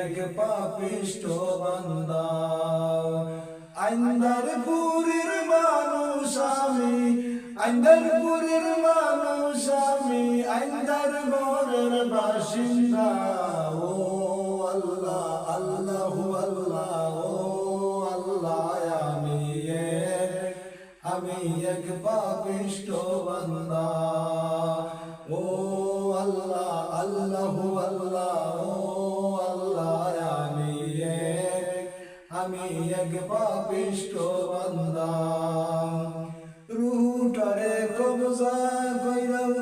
এক পাপিষ্ঠ বান্দা। আইন্দারপুরের মানুষ আমি, আইন্দারপুরের মানুষ আমি, আইন্দার ঘরের বাসিন্দা। ও আল্লাহ আল্লাহু আল্লাহ, ও আল্লাহ আমি এক পাপিষ্ঠ বান্দা। ও আল্লাহ আল্লাহু আল্লাহ, ও আল্লাহ আমি এক পাপিষ্ঠ বান্দা। রুহটারে কবজা কইরাও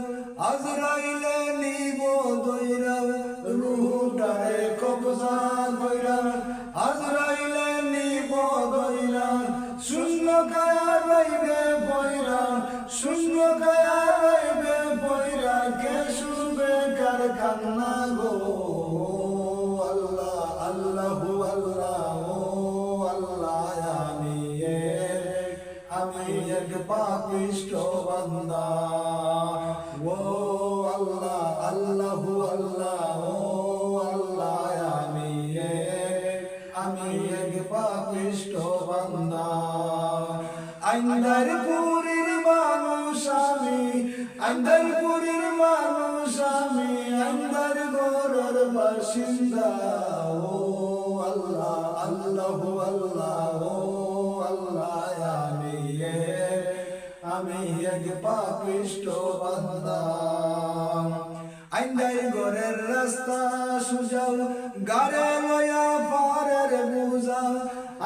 আজরাইলে নিব দইরাও, রুহটারে কবজা কইরাও আজরাইলে নিব দইরা। শূন্য কায়া রইবে বইরা, শূন্য কায়া রইবে বইরা, কে শুনবে কার কান্না গো। আল্লাহ আল্লাহু আল্লাহ, ও আল্লাহ আমি এক পাপিষ্ঠ বান্দা। ও আল্লাহ আল্লাহু আল্লাহ, ও আল্লাহ আমি এক পাপিষ্ঠ বান্দা। আইন্দারপুরের মানুষ আমি, আইন্দারপুরের মানুষ আমি, আইন্দার ঘরের বাসিন্দা। ও আল্লাহ আল্লাহু আল্লাহ, ও আল্লাহ আমি এক পাপিষ্ঠ বান্দা। আইন্দার ঘরের রাস্তা সুজাও, গারে লয়া পারের বুঝাও,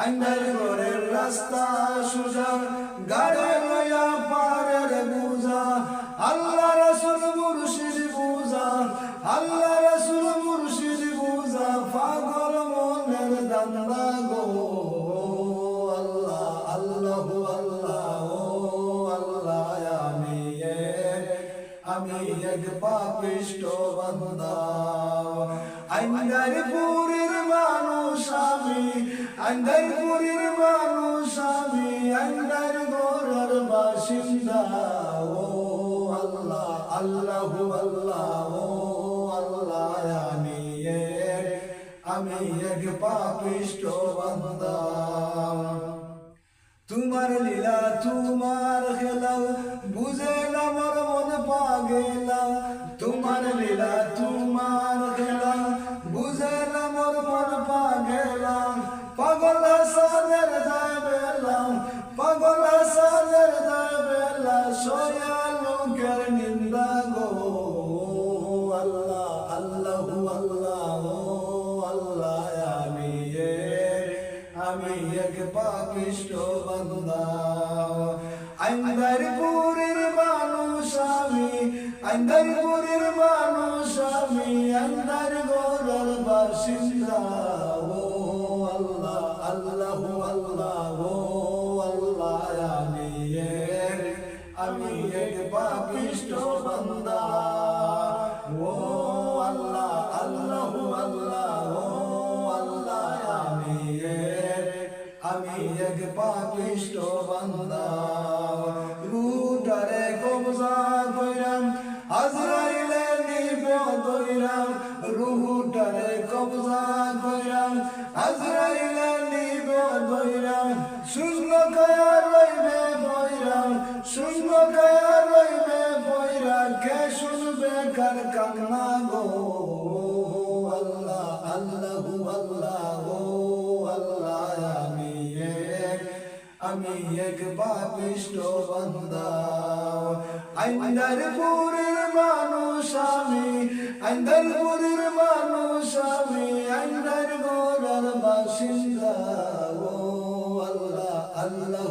আইন্দার ঘরের রাস্তা সুজাও, গারে লয়া পারের বুঝা। আল্লাহ রাসূল মুর্শিদ বুঝা, আল্লাহ রাসূল মুর্শিদ বুঝা, পাগল মনের দান্দা গো। আল্লাহ আল্লাহু আল্লাহ, ও আল্লাহ আমি এক পাপিষ্ঠ বান্দা। আইন্দারপুরের মানুষ আমি, আইন্দারপুরের মানুষ আমি, আইন্দার ঘরের বাসিন্দা। ও আল্লাহ আল্লাহু আল্লাহ, ও আল্লাহ আমি এক পাপিষ্ঠ বান্দা। তোমার লীলা তোমার খেলাও বুঝে না মোর মন পাগেলা, তোমার লীলা তোমার খেলা বুঝে না মোর মন পাগেলা। পাগল হাসানের যায় বেলা, পাগল হাসানের যায় বেলা, সয়া লোকের নিন্দা গো। আল্লাহ আল্লাহু আল্লাহ, ও আল্লাহ আমি এক পাপিষ্ঠ বান্দা। আইন্দারপুরের মানুষ আমি, আইন্দারপুরের মানুষ আমি, আইন্দার ঘরের বাসিন্দা। ও আল্লাহ আল্লাহু আল্লাহ, ও আল্লাহ আমি এক পাপিষ্ঠ বান্দা। ও আল্লাহ আল্লাহু আল্লাহ, ও আল্লাহ আমি এক পাপিষ্ঠ বান্দা। রুহটারে কবজা কইরাম আজরাইলে নিব দইরাম, রুহটারে কবজা কইরাম আজরাইলে নিব দইরাম। শূন্য কায়া রইবে বইরাম, শূন্য কায়া রইবে বইরা, কে শুনবে কার কান্না গো। আল্লাহ আল্লাহু আল্লাহ, ও আল্লাহ আমি এক পাপিষ্ঠ বান্দা। আইন্দারপুরের মানুষ আমি, আইন্দারপুরের মানুষ আমি, আইন্দার ঘরের বাসিন্দা। ও আল্লাহ আল্লাহ